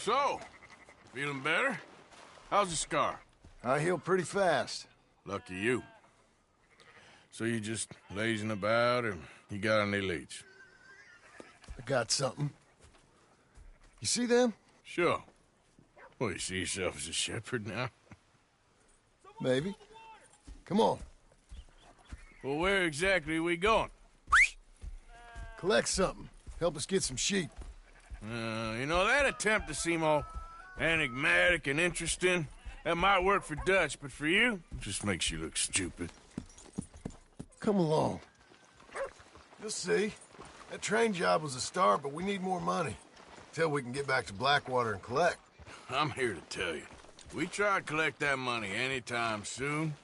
So, feeling better? How's the scar? I heal pretty fast. Lucky you. So you just lazing about, or you got any leads? I got something. You see them? Sure. Well, you see yourself as a shepherd now? Maybe. Come on. Well, where exactly are we going? Collect something. Help us get some sheep. You know, that attempt to seem all enigmatic and interesting, that might work for Dutch, but for you, it just makes you look stupid. Come along. You'll see. That train job was a start, but we need more money. Till we can get back to Blackwater and collect. I'm here to tell you, we try to collect that money anytime soon,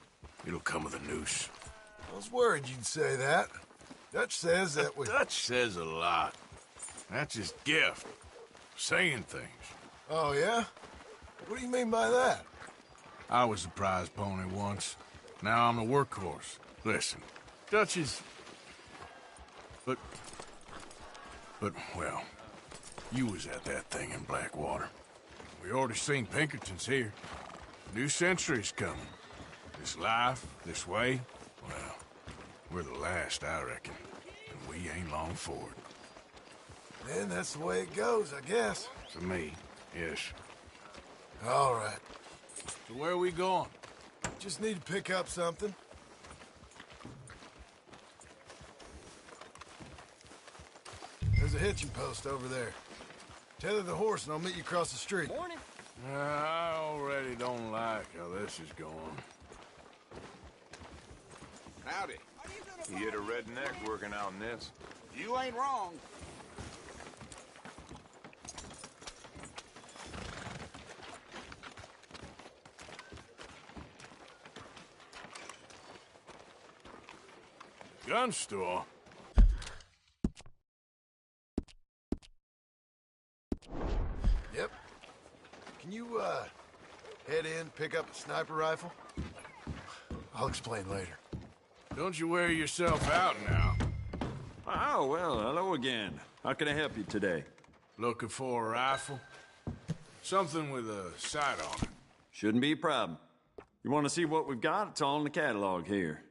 it'll come with a noose. I was worried you'd say that. Dutch says that we... Dutch says a lot. That's his gift. Saying things. Oh, yeah? What do you mean by that? I was a prize pony once. Now I'm a workhorse. Listen, Dutch is... But, well, you was at that thing in Blackwater. We already seen Pinkertons here. New century's coming. This life, this way, well, we're the last, I reckon. And we ain't long for it. Then that's the way it goes, I guess. To me, yes. All right. So where are we going? Just need to pick up something. There's a hitching post over there. Tether the horse and I'll meet you across the street. Morning. I already don't like how this is going. Howdy. You hit a redneck working out in this. You ain't wrong. Gun store? Yep. Can you, head in, pick up a sniper rifle? I'll explain later. Don't you wear yourself out now. Oh, well, hello again. How can I help you today? Looking for a rifle? Something with a sight on it. Shouldn't be a problem. You want to see what we've got? It's all in the catalog here.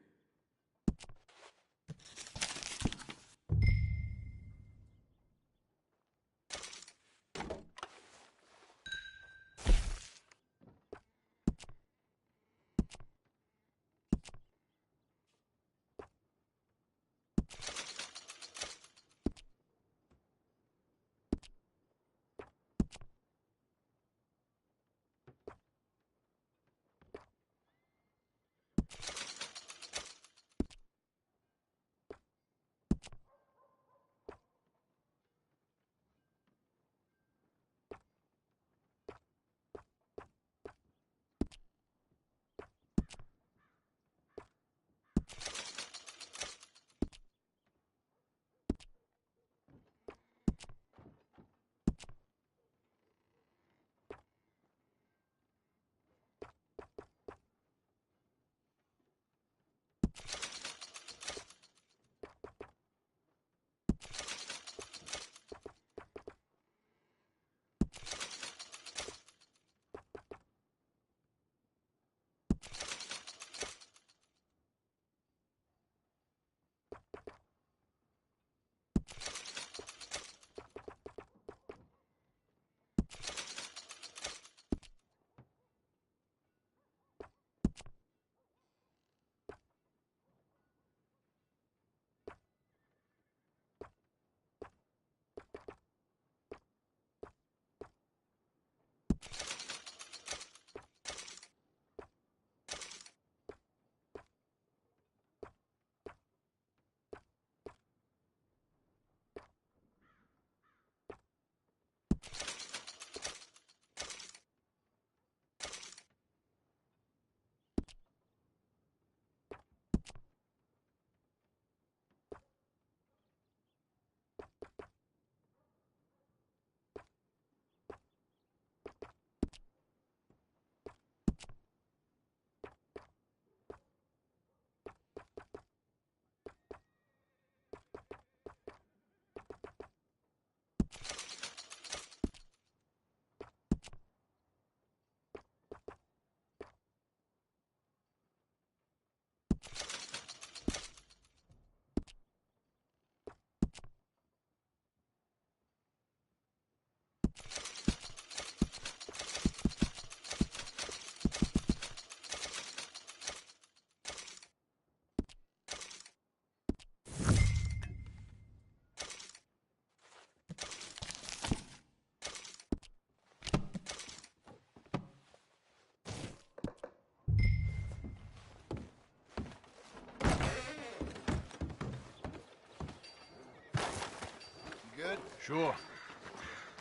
Sure.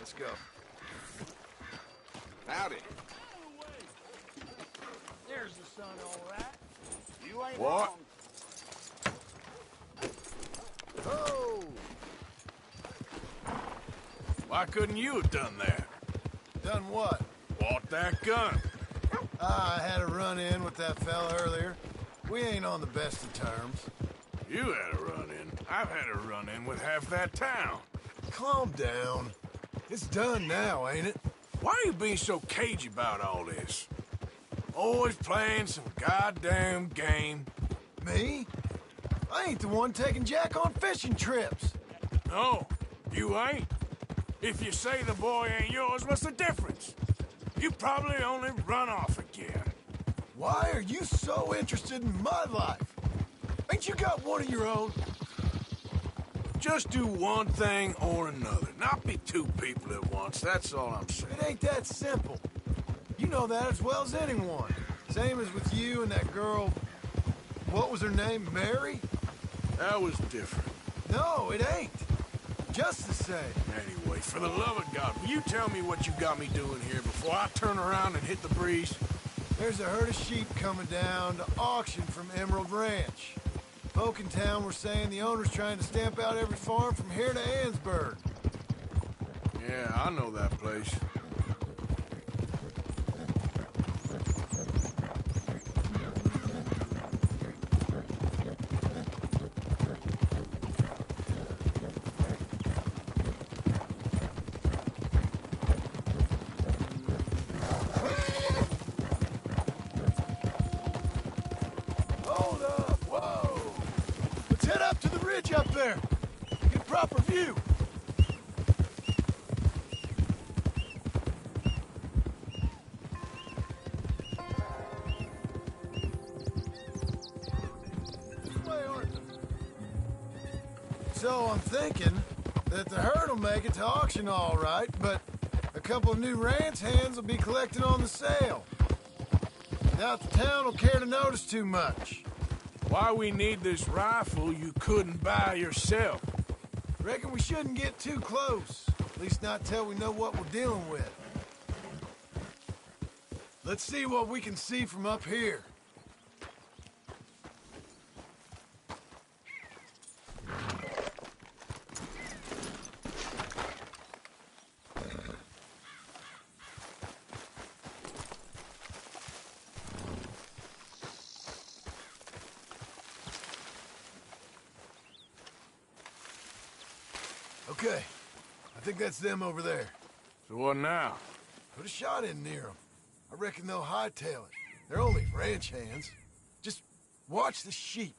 Let's go. Howdy. There's the sun, all right. You ain't What? wrong. Oh! Why couldn't you have done that? Done what? Bought that gun. I had a run-in with that fella earlier. We ain't on the best of terms. You had a run-in. I've had a run-in with half that town. Calm down. It's done now, ain't it? Why are you being so cagey about all this? Always playing some goddamn game. Me? I ain't the one taking Jack on fishing trips. No, you ain't. If you say the boy ain't yours, what's the difference? You probably only run off again. Why are you so interested in my life? Ain't you got one of your own? Just do one thing or another. Not be two people at once, that's all I'm saying. It ain't that simple. You know that as well as anyone. Same as with you and that girl... What was her name? Mary? That was different. No, it ain't. Just the same. Anyway, for the love of God, will you tell me what you got me doing here before I turn around and hit the breeze? There's a herd of sheep coming down to auction from Emerald Ranch. Folk in town were saying the owner's trying to stamp out every farm from here to Ansburg. Yeah, I know that place. Hold up! Whoa! Let's head up to the ridge up there. Get a proper view. This way, aren't they? So I'm thinking that the herd will make it to auction all right, but a couple of new ranch hands will be collecting on the sale. Doubt the town will care to notice too much. Why we need this rifle you couldn't buy yourself? Reckon we shouldn't get too close. At least not till we know what we're dealing with. Let's see what we can see from up here. Okay, I think that's them over there. So what now? Put a shot in near them. I reckon they'll hightail it. They're only ranch hands. Just watch the sheep.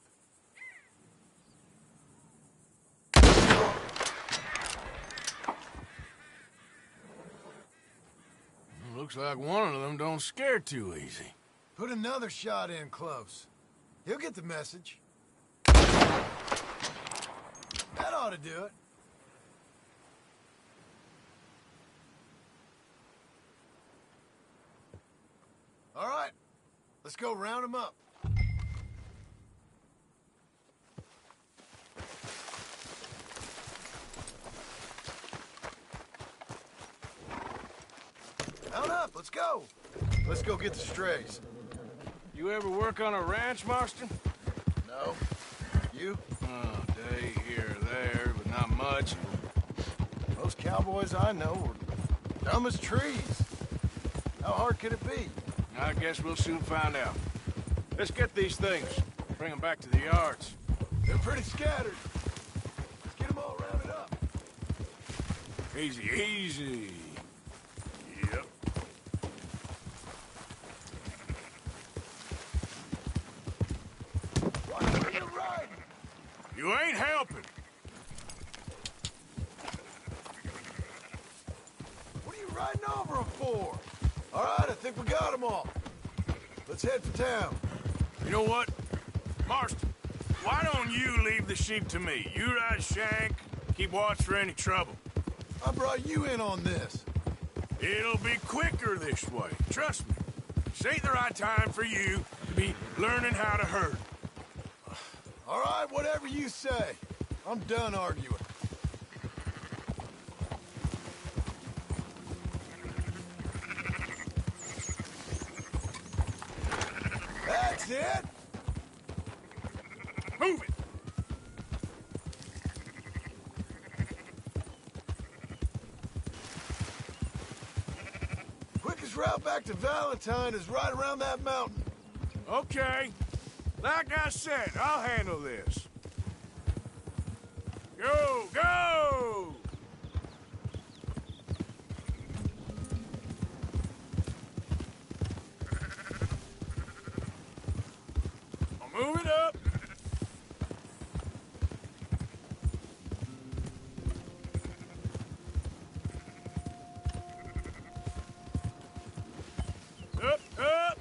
Looks like one of them don't scare too easy. Put another shot in close. He'll get the message. That ought to do it. All right, let's go round them up. Mount up, let's go. Let's go get the strays. You ever work on a ranch, Marston? No. You? Oh, day here or there, but not much. Most cowboys I know are dumb as trees. How hard could it be? I guess we'll soon find out. Let's get these things. Bring them back to the yards. They're pretty scattered. Let's get them all rounded up. Easy, easy. Yep. Watch where you're riding. You ain't helping. What are you riding over them for? All right, I think we got them all. Let's head for town. You know what? Marston, why don't you leave the sheep to me? You ride Shank, keep watch for any trouble. I brought you in on this. It'll be quicker this way. Trust me. This ain't the right time for you to be learning how to herd. All right, whatever you say. I'm done arguing. That's it? Move it! Quickest route back to Valentine is right around that mountain. Okay. Like I said, I'll handle this. Go, go! I'll move it up. Up, up!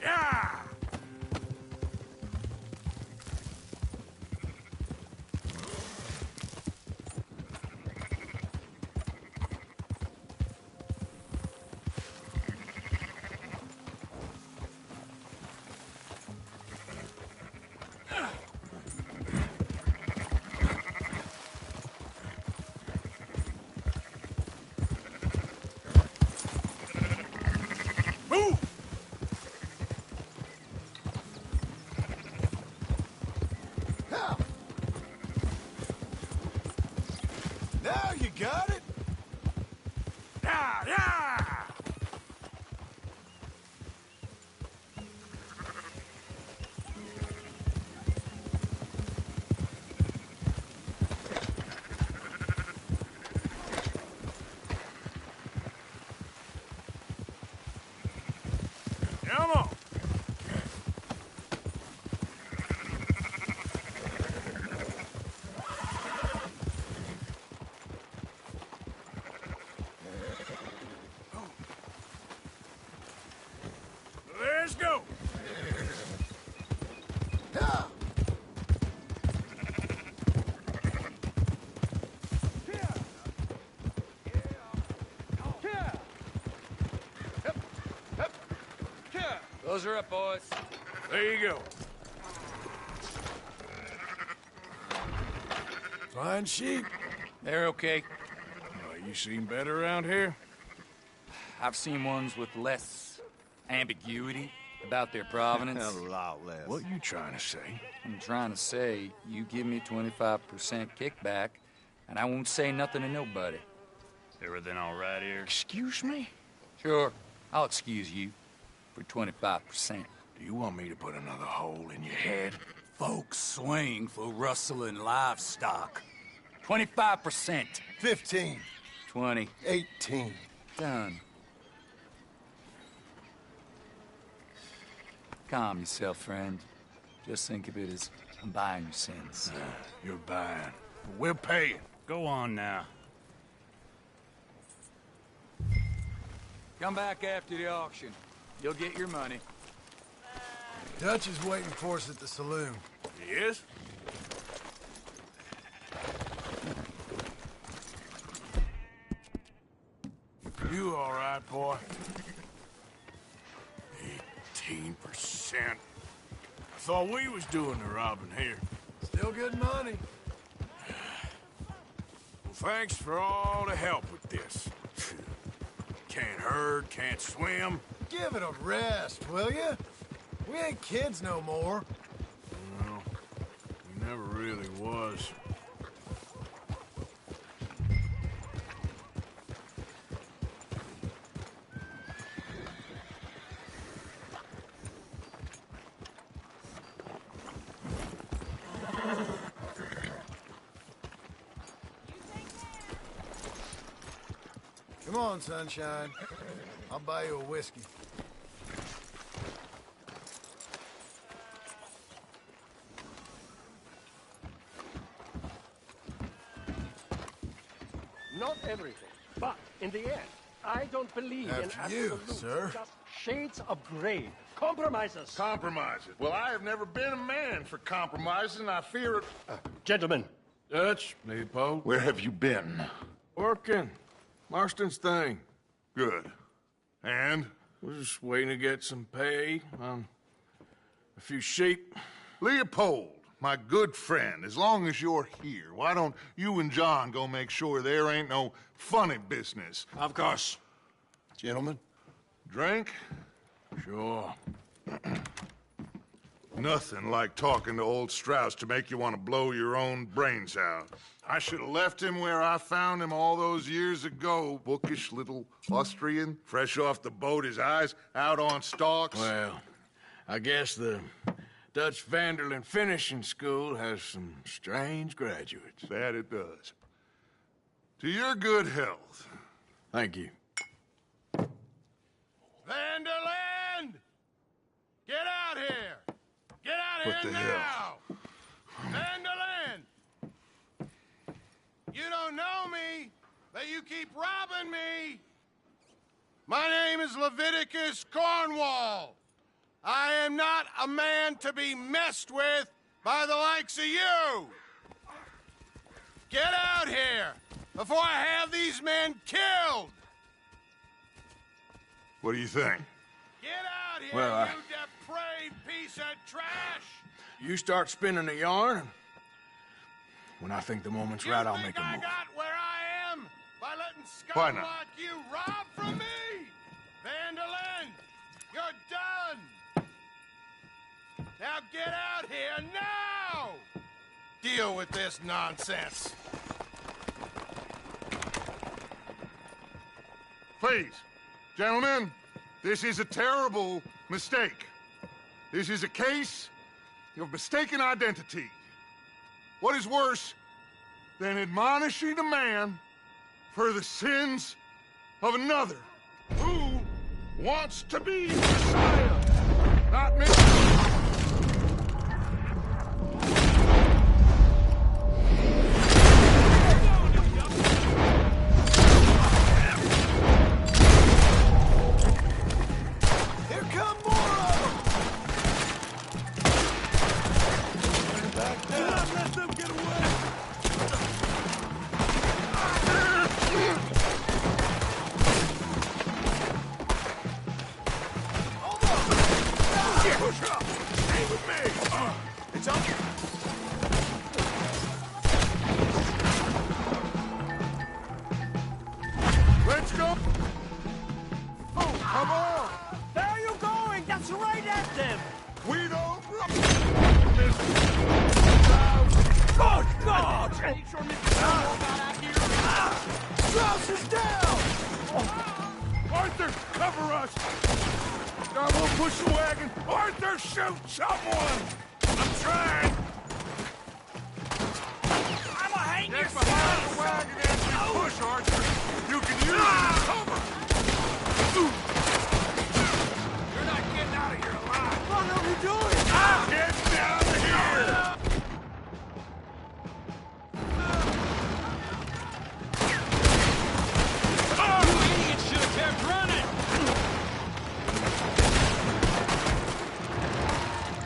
Yeah! Move! Now! Now you got it? Yeah, yeah! Come on! Let's go! Now! Those are up, boys. There you go. Fine sheep. They're okay. You seen better around here? I've seen ones with less ambiguity about their provenance. A lot less. What you trying to say? I'm trying to say, you give me 25% kickback, and I won't say nothing to nobody. Everything all right here? Excuse me? Sure, I'll excuse you for 25%. Do you want me to put another hole in your head? Folks swing for rustling livestock. 25%. 15. 20. 18. Done. Calm yourself, friend. Just think of it as I'm buying your sins. You're buying. But we're paying. Go on now. Come back after the auction. You'll get your money. Dutch is waiting for us at the saloon. Yes? You all right, boy? 18%. I thought we was doing the robbing here. Still good money. Well, thanks for all the help with this. Can't herd, can't swim. Give it a rest, will you? We ain't kids no more. No, we never really was. Come on, sunshine. I'll buy you a whiskey. Not everything, but in the end, I don't believe in After you, absolutes. sir. Just shades of gray. Compromises. Compromises. Well, I have never been a man for compromises, and I fear it. Gentlemen, Dutch, Leopold. Where have you been? Working. Marston's thing. Good. And? We're just waiting to get some pay on a few sheep. Leopold, My good friend, as long as you're here, why don't you and John go make sure there ain't no funny business? Of course. Gentlemen? Drink? Sure. Nothing like talking to old Strauss to make you want to blow your own brains out. I should have left him where I found him all those years ago. Bookish little Austrian, fresh off the boat, his eyes out on stalks. Well, I guess the Dutch Vanderlyn Finishing School has some strange graduates. That it does. To your good health. Thank you. Vanderland! Get out here! Get out What here the now! Vanderland! You don't know me, but you keep robbing me! My name is Leviticus Cornwall. I am not a man to be messed with by the likes of you! Get out here before I have these men killed! What do you think? Get out here, Well, you depraved piece of trash! You start spinning a yarn. When I think the moment's right, I'll You make think a I move. got where I am by letting Why scum not? like you rob from me? Vanderlyn, you're done! Now get out here now! Deal with this nonsense. Please, gentlemen, this is a terrible mistake. This is a case of mistaken identity. What is worse than admonishing a man for the sins of another who wants to be Messiah, not me? Here come more of them! Do not let them get away! Push up! Stay with me! It's up! Let's go! Oh, come on! Where are you going? That's right at them! We don't run! Good God! Make sure Mr. Novo got out here. Strauss is down! Arthur, cover us! I will push the wagon! Arthur, shoot someone! I'm trying! I'm a hang Get yourself! behind the wagon as we push, Arthur! You can use it as cover! You're not getting out of here alive! What are we doing? Get down here! Idiots should have kept running!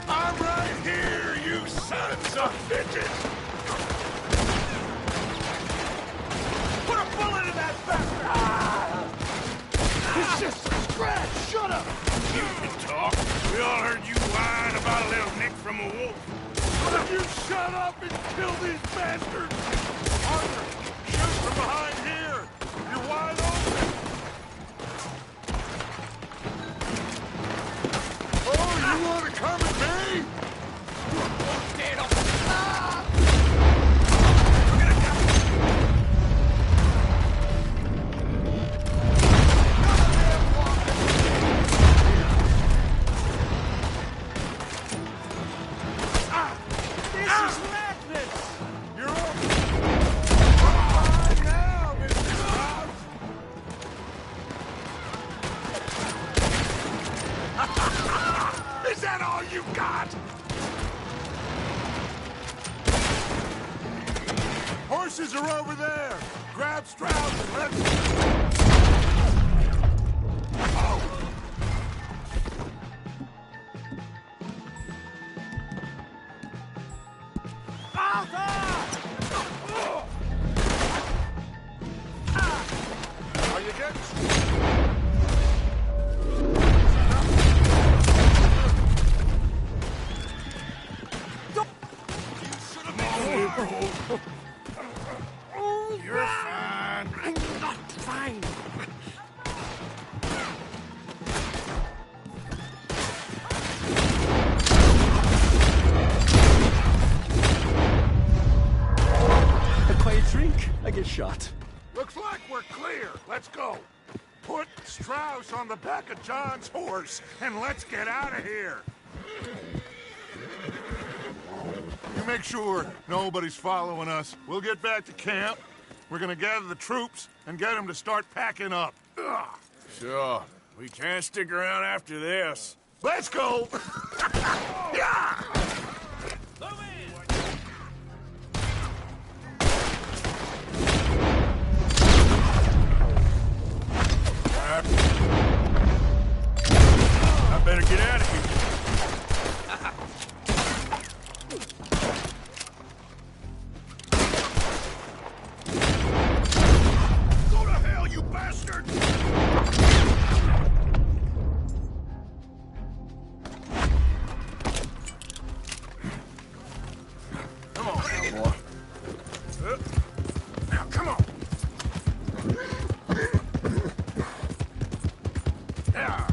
I'm right here, you sons of bitches! Put a bullet in that bastard! It's just a scratch! Shut up! You can talk. We all heard you whine about a little nick from a wolf. Will you shut up and kill these bastards? Arthur, shoot from behind here! You're wide open! Oh, you want to come at me? Stand up! This is madness! You're up! Fine now, Mr. Strauss! Is that all you got? Horses are over there! Grab Strauss and let's... Oh! Are you getting... shot. Looks like we're clear. Let's go. Put Strauss on the back of John's horse, and let's get out of here. You make sure nobody's following us. We'll get back to camp. We're gonna gather the troops and get them to start packing up. Ugh. Sure. We can't stick around after this. Let's go! Yeah! I better get out of here. Go to hell, you bastard! Come on, boy. Now, come on! Yeah.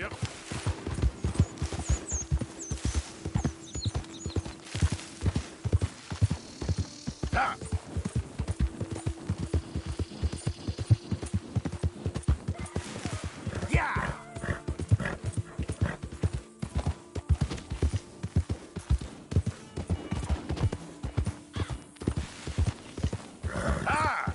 Yep. Ah! Yeah! Ah!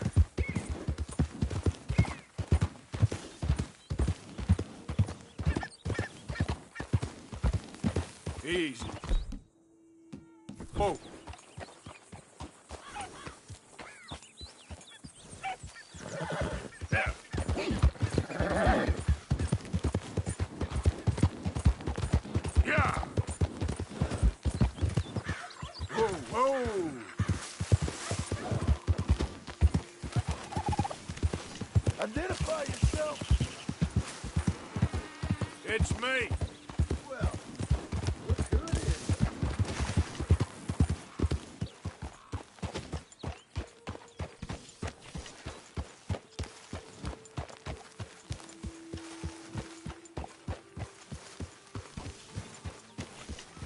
Easy. Whoa. Yeah. Yeah. Whoa, whoa. Identify yourself. It's me. Well, look who it is.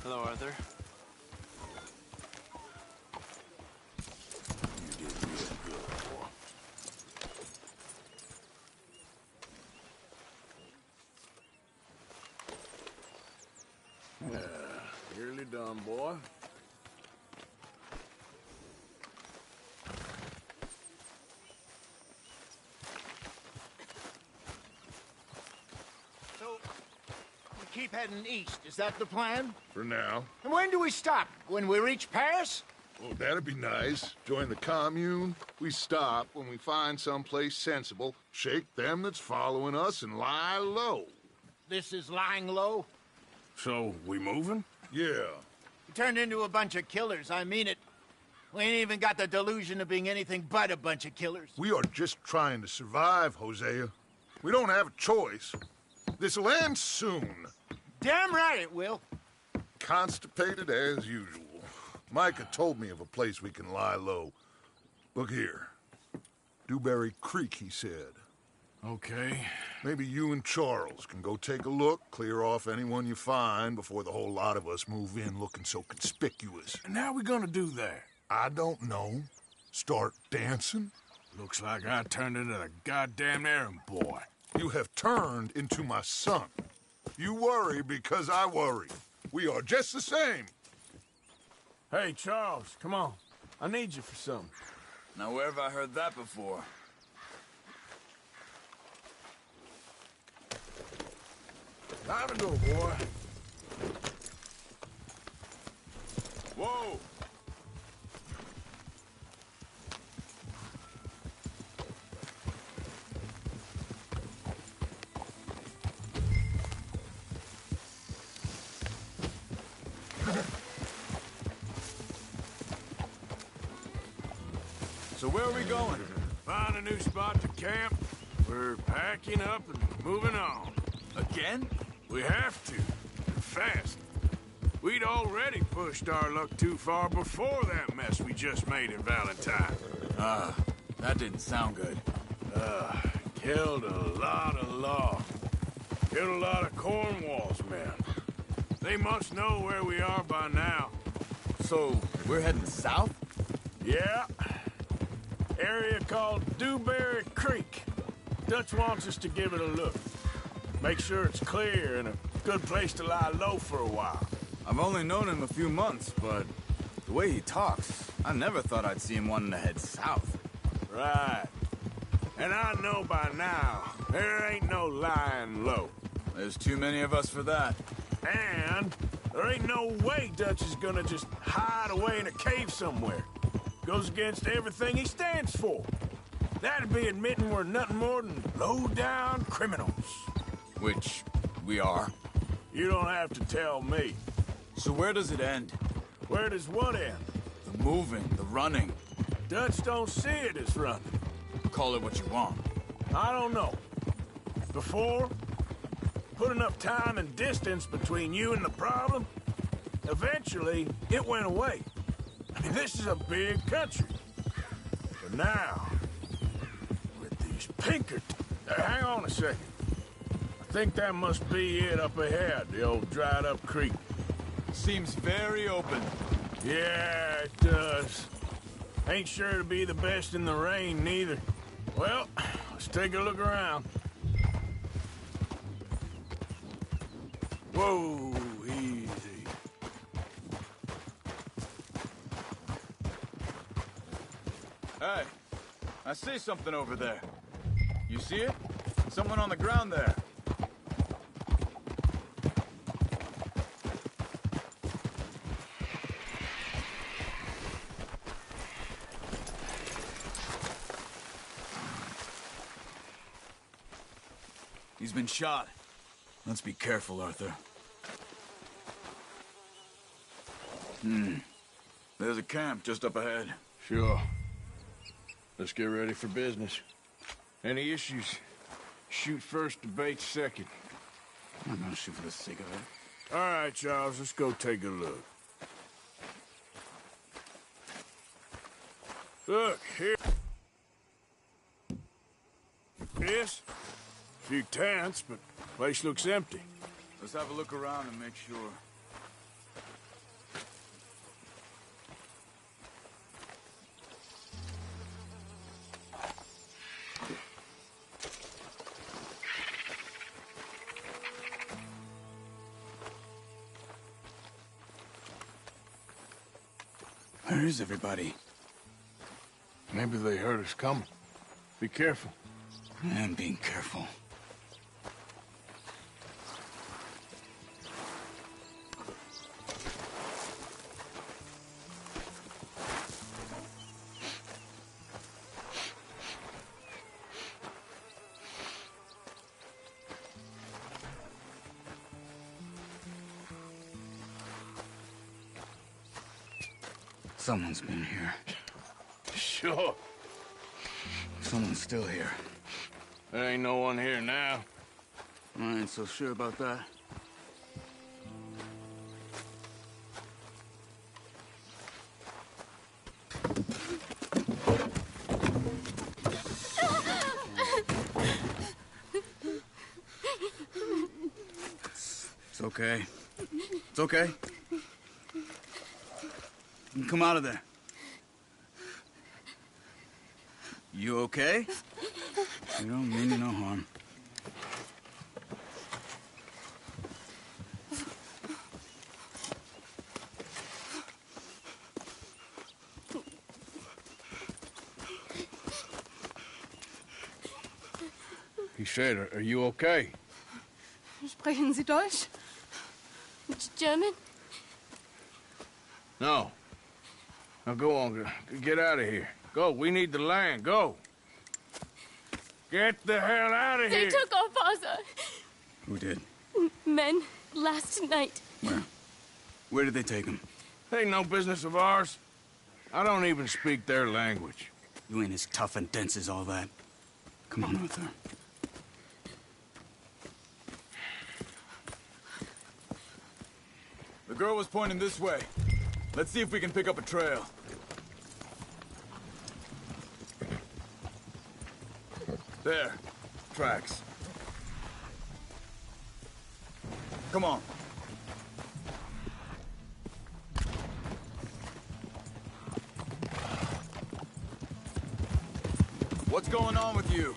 Hello, Arthur. You did real good, boy. Nearly done, boy. So, we keep heading east. Is that the plan? For now. And when do we stop? When we reach Paris? Well, that'd be nice. Join the commune. We stop when we find someplace sensible, shake them that's following us, and lie low. This is lying low. So, we moving? Yeah. We turned into a bunch of killers, I mean it. We ain't even got the delusion of being anything but a bunch of killers. We are just trying to survive, Hosea. We don't have a choice. This'll end soon. Damn right it will. Constipated as usual. Micah told me of a place we can lie low. Look here. Dewberry Creek, he said. Okay. Maybe you and Charles can go take a look, clear off anyone you find before the whole lot of us move in looking so conspicuous. And how we gonna do that? I don't know. Start dancing? Looks like I turned into the goddamn errand boy. You have turned into my son. You worry because I worry. We are just the same. Hey, Charles, come on. I need you for something. Now, where have I heard that before? Time to go, boy. Whoa! So where are we going? Find a new spot to camp. We're packing up and moving on. Again? We have to. And fast. We'd already pushed our luck too far before that mess we just made in Valentine. That didn't sound good. Killed a lot of law. Killed a lot of Cornwall's men. They must know where we are by now. So, we're heading south? Yeah. Area called Dewberry Creek. Dutch wants us to give it a look. Make sure it's clear and a good place to lie low for a while. I've only known him a few months, but the way he talks, I never thought I'd see him wanting to head south. Right. And I know by now, there ain't no lying low. There's too many of us for that. And there ain't no way Dutch is gonna just hide away in a cave somewhere. Goes against everything he stands for. That'd be admitting we're nothing more than low-down criminals. Which we are. You don't have to tell me. So where does it end? Where does what end? The moving, the running. Dutch don't see it as running. Call it what you want. I don't know. Before, put enough time and distance between you and the problem, eventually it went away. I mean, this is a big country. But now, with these Pinkertons... Hang on a second. I think that must be it up ahead, the old dried-up creek. Seems very open. Yeah, it does. Ain't sure to be the best in the rain, neither. Well, let's take a look around. Whoa, easy. Hey, I see something over there. You see it? Someone on the ground there. He's been shot. Let's be careful, Arthur. There's a camp just up ahead. Sure. Let's get ready for business. Any issues? Shoot first, debate second. I'm not gonna shoot for the sake of it. All right, Charles, let's go take a look. Look, here. Yes? A few tents, but place looks empty. Let's have a look around and make sure. Where is everybody? Maybe they heard us coming. Be careful. I am being careful. Someone's been here. Sure. Someone's still here. There ain't no one here now. I ain't so sure about that. It's okay. It's okay. You can come out of there. You okay? You don't mean you no harm. He said, are you okay? Sprechen Sie Deutsch? German? No. Now go on, get out of here. Go, we need the land, go. Get the hell out of They here. took our father. Who did? Men, last night. Where? Where did they take him? Ain't no business of ours. I don't even speak their language. You ain't as tough and dense as all that. Come on, Arthur. The girl was pointing this way. Let's see if we can pick up a trail. There. Tracks. Come on. What's going on with you?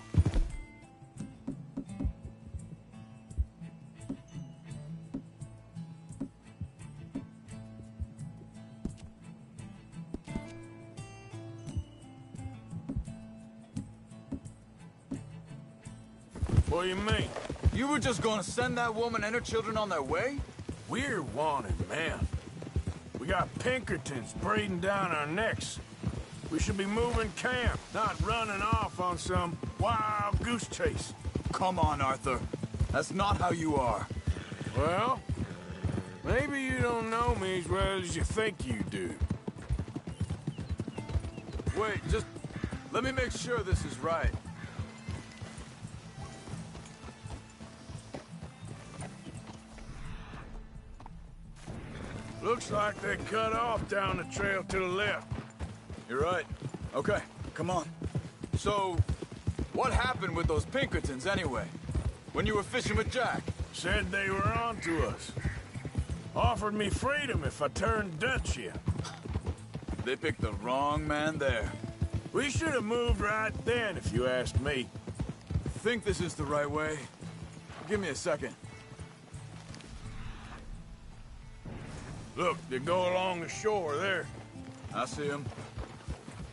What do you mean? You were just gonna send that woman and her children on their way? We're wanted, man. We got Pinkertons breathing down our necks. We should be moving camp, not running off on some wild goose chase. Come on, Arthur. That's not how you are. Well, maybe you don't know me as well as you think you do. Wait, just let me make sure this is right. Looks like they cut off down the trail to the left. You're right. Okay, come on. So, what happened with those Pinkertons anyway? When you were fishing with Jack? Said they were on to us. Offered me freedom if I turned Dutch here. They picked the wrong man there. We should have moved right then, if you ask me. Think this is the right way? Give me a second. Look, they go along the shore there. I see him.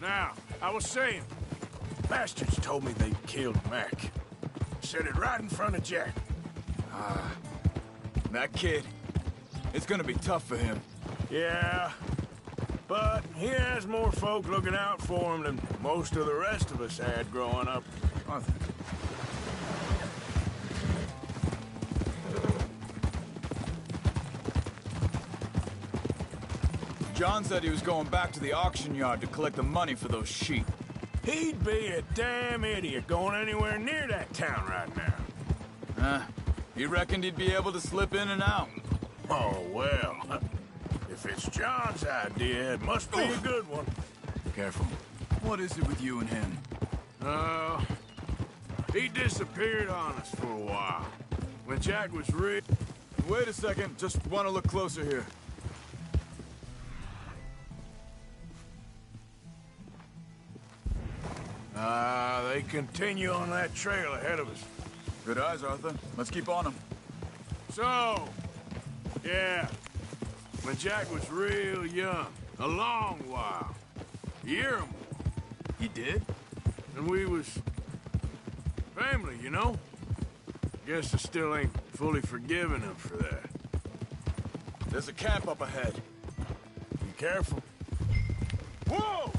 Now, I was saying, bastards told me they killed Mac. Said it right in front of Jack. That kid, it's gonna be tough for him. Yeah, but he has more folk looking out for him than most of the rest of us had growing up. Arthur. John said he was going back to the auction yard to collect the money for those sheep. He'd be a damn idiot going anywhere near that town right now. He reckoned he'd be able to slip in and out. Oh, well. If it's John's idea, it must be a good one. Careful. What is it with you and him? He disappeared on us for a while. When Jack was rich... Wait a second, just want to look closer here. They continue on that trail ahead of us. Good eyes, Arthur. Let's keep on him. So, yeah, when Jack was real young, a long while, a year or more. He did? And we was family, you know? Guess I still ain't fully forgiven him for that. There's a camp up ahead. Be careful. Whoa!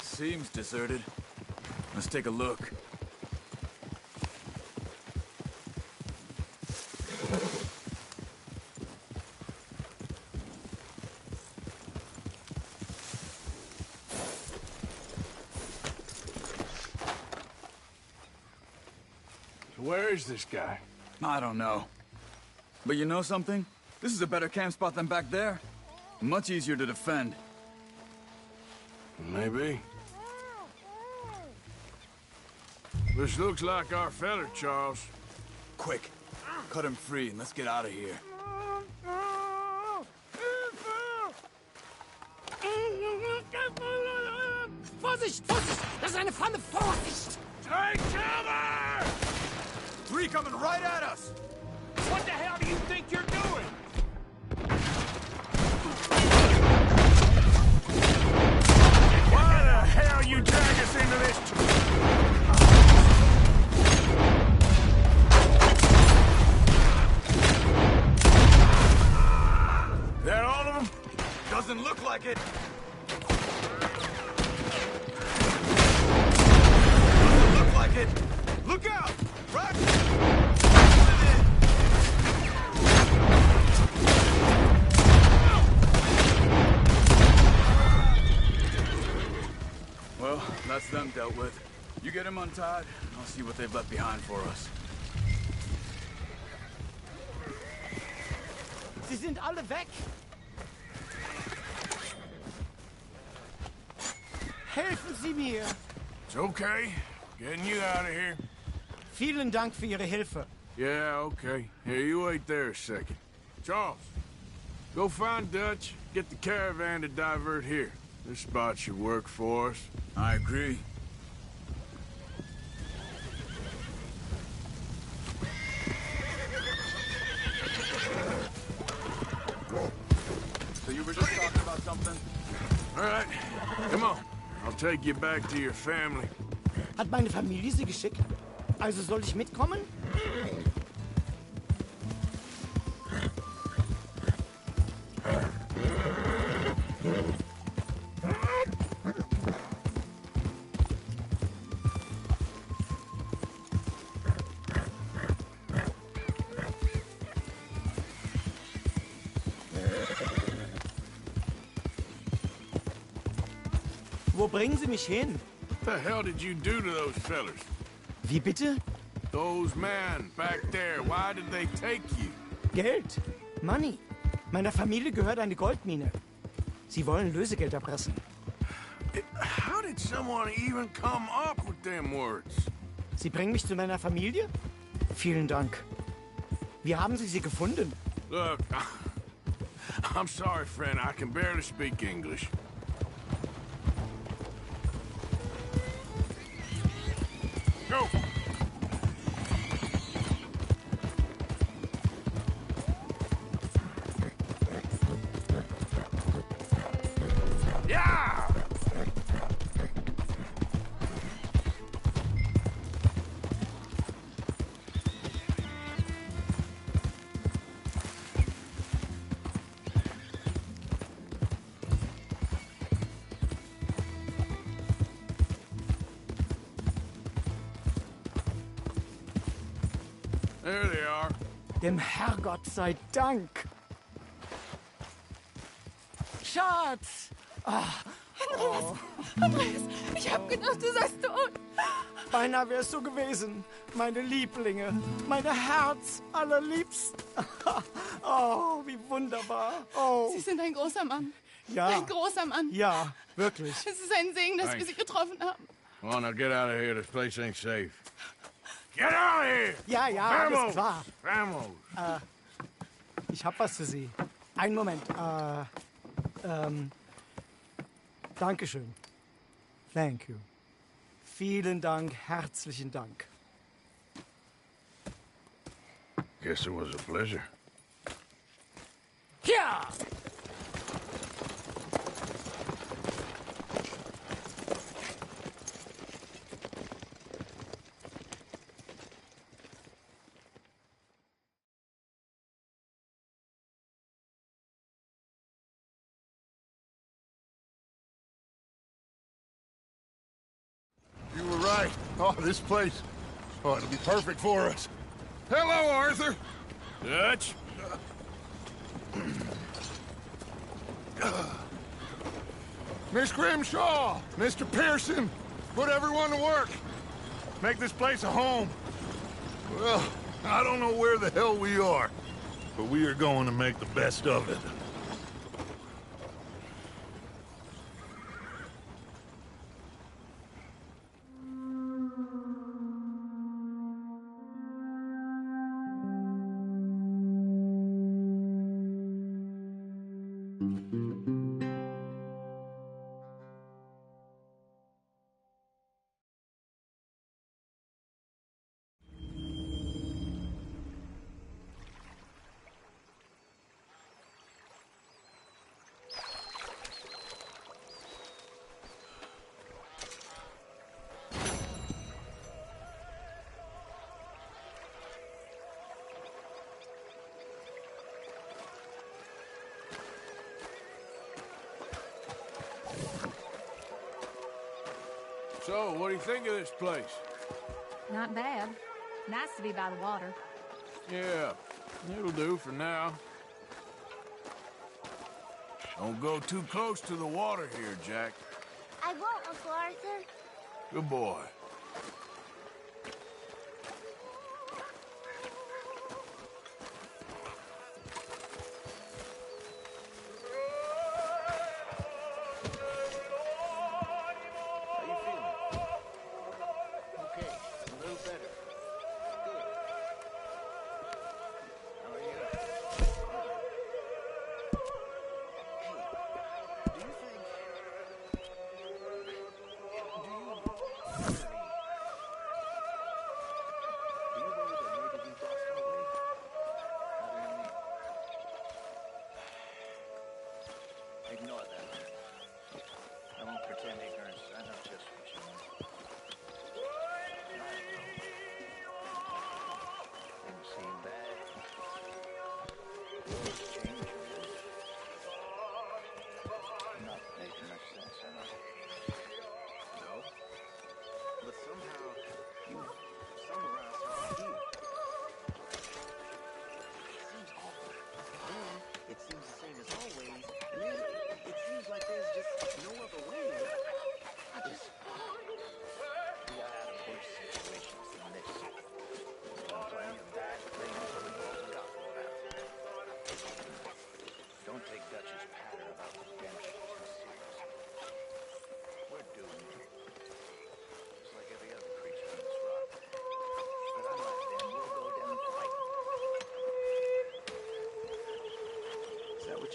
Seems deserted. Let's take a look. So where is this guy? I don't know. But you know something? This is a better camp spot than back there. Much easier to defend. Maybe. This looks like our feller, Charles. Quick, cut him free and let's get out of here. Vorsicht! Vorsicht! Das ist eine Pfanne! Vorsicht! Take cover! Three coming right at us! What the hell do you think you're doing? Why the hell you drag us into this? That all of them? Doesn't look like it. Doesn't look like it. Look out! Right! Well, that's them dealt with. You get them untied, and I'll see what they've left behind for us. Sie sind alle weg! Helfen Sie mir! It's okay. Getting you out of here. Vielen Dank für Ihre Hilfe. Yeah, okay. Here, you wait there a second. Charles, go find Dutch, get the caravan to divert here. This spot should work for us. I agree. So you were just talking about something? All right, come on. I'll take you back to your family. Hat meine Familie Sie geschickt? Also soll ich mitkommen? Wo bringen Sie mich hin? What the hell did you do to those fellers? Wie bitte? Those men back there, why did they take you? Geld. Money. Meiner Familie gehört eine Goldmine. Sie wollen Lösegeld erpressen. How did someone even come up with them words? Sie bringen mich zu meiner Familie? Vielen Dank. Wie haben Sie sie gefunden? Look, I'm sorry, friend. I can barely speak English. Go! Yeah! There they are. Dem Herrgott sei Dank. Schatz! Andreas, ich hab gedacht, du seist tot. Beinahe wärst du gewesen. Meine Lieblinge. Meine Herz allerliebsten. Oh, wie wunderbar. Oh. Sie sind ein großer Mann. Ja. Ein großer Mann. Ja, wirklich. Es ist ein Segen, dass wir Sie getroffen haben. Come on, now get out of here. This place ain't safe. Get out of here! Ja, ja, alles klar. Vamos! Ich hab was für Sie. Einen Moment. Dankeschön. Thank you. Vielen Dank, herzlichen Dank. Guess it was a pleasure. Ja! You were right. Oh, this place. Oh, it'll be perfect for us. Hello, Arthur. Dutch? Miss Grimshaw, Mr. Pearson, put everyone to work. Make this place a home. Well, I don't know where the hell we are, but we are going to make the best of it. So, what do you think of this place? Not bad. Nice to be by the water. Yeah, it'll do for now. Don't go too close to the water here, Jack. I won't, Uncle Arthur. Good boy.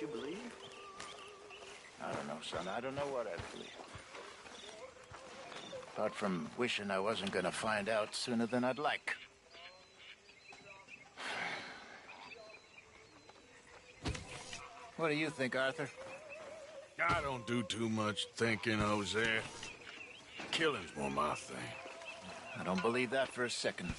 you believe? I don't know, son. I don't know what I believe. Apart from wishing I wasn't gonna find out sooner than I'd like. What do you think, Arthur? I don't do too much thinking, Jose. Killing's more my thing. I don't believe that for a second.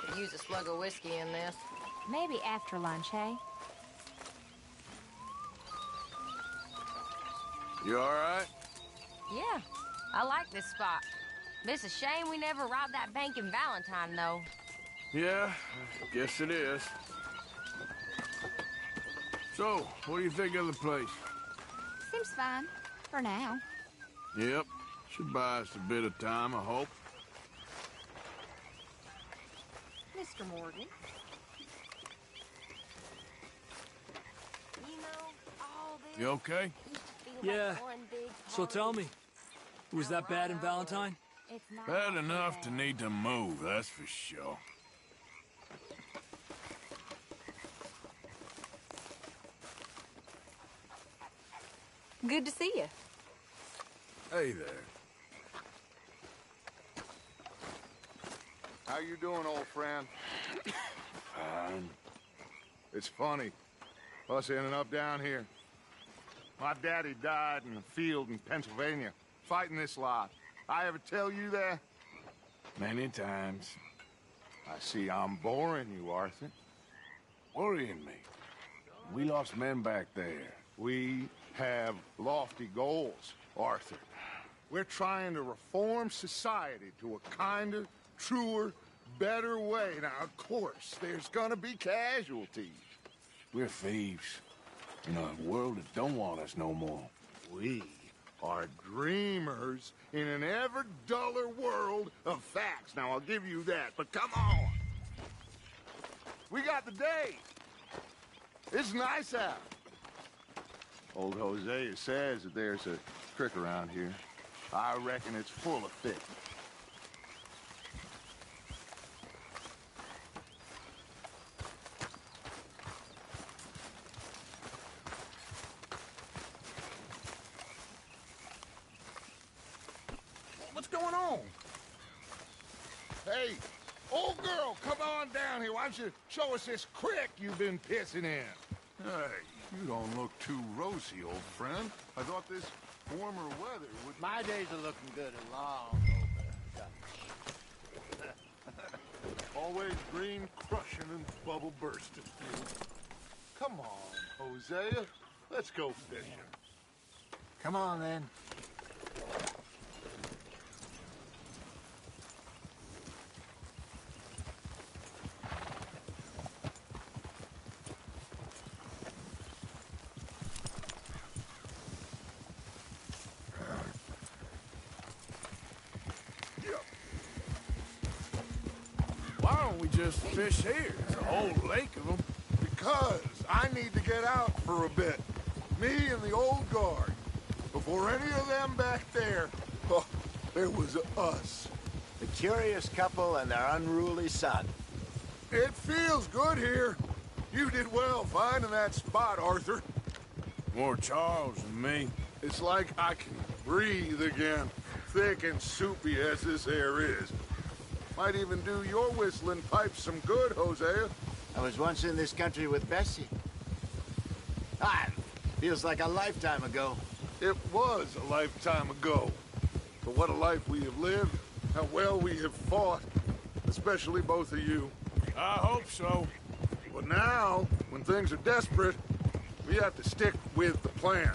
Could use a slug of whiskey in this. Maybe after lunch, hey? You all right? Yeah, I like this spot. It's a shame we never robbed that bank in Valentine, though. Yeah, I guess it is. So, what do you think of the place? Seems fine. For now. Yep. Should buy us a bit of time, I hope. Mr. Morgan. You know, all this You okay? Yeah. So tell me, was that bad in Valentine? Bad enough to need to move, that's for sure. Good to see you. Hey there. How you doing, old friend? Fine. It's funny. Us ending up down here. My daddy died in a field in Pennsylvania, fighting this lot. I ever tell you that? Many times. I see I'm boring you, Arthur. Worrying me. We lost men back there. We have lofty goals, Arthur. We're trying to reform society to a kinder, truer, better way. Now, of course, there's gonna be casualties. We're thieves. In a world that don't want us no more. We are dreamers in an ever duller world of facts. Now, I'll give you that, but come on. We got the day. It's nice out. Old Hosea says that there's a creek around here. I reckon it's full of fish. What's going on? Hey, old girl, come on down here. Why don't you show us this creek you've been pissing in? Hey, you don't look too rosy, old friend. I thought this warmer weather would... My days are looking good and long over. Always green crushing and bubble bursting. Come on, Hosea. Let's go fishing. Come on, then. Why don't we just fish here? There's a whole lake of them. Because I need to get out for a bit. Me and the old guard. Before any of them back there, oh, there was us. The curious couple and their unruly son. It feels good here. You did well finding that spot, Arthur. More Charles than me. It's like I can breathe again, thick and soupy as this air is. Might even do your whistling pipes some good, Hosea. I was once in this country with Bessie. Feels like a lifetime ago. It was a lifetime ago. But what a life we have lived, how well we have fought, especially both of you. I hope so. But now, when things are desperate, we have to stick with the plan.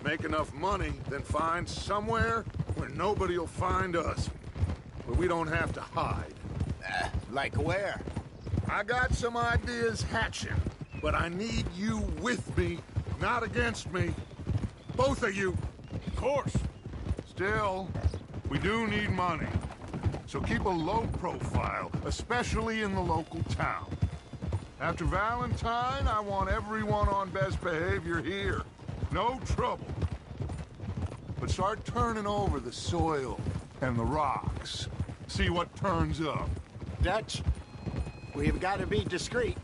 Make enough money, then find somewhere where nobody will find us. Where we don't have to hide. Like where? I got some ideas hatching, but I need you with me, not against me. Both of you. Of course. Still, we do need money. So keep a low profile, especially in the local town. After Valentine, I want everyone on best behavior here. No trouble. But start turning over the soil and the rocks. See what turns up. Dutch, we've got to be discreet.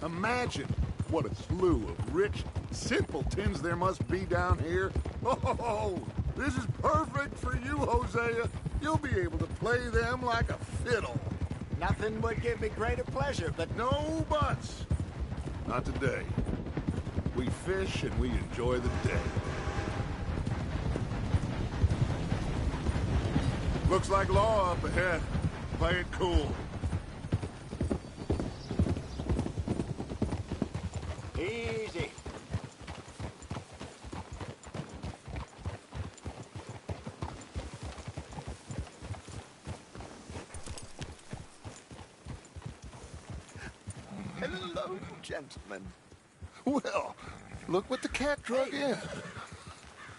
Imagine what a slew of rich simpletons there must be down here. Oh, this is perfect for you, Hosea. You'll be able to play them like a fiddle. Nothing would give me greater pleasure, but No buts. Not today. We fish and we enjoy the day. Looks like law up ahead. Play it cool. easy. Hello, gentlemen. Well, look what the cat drug in.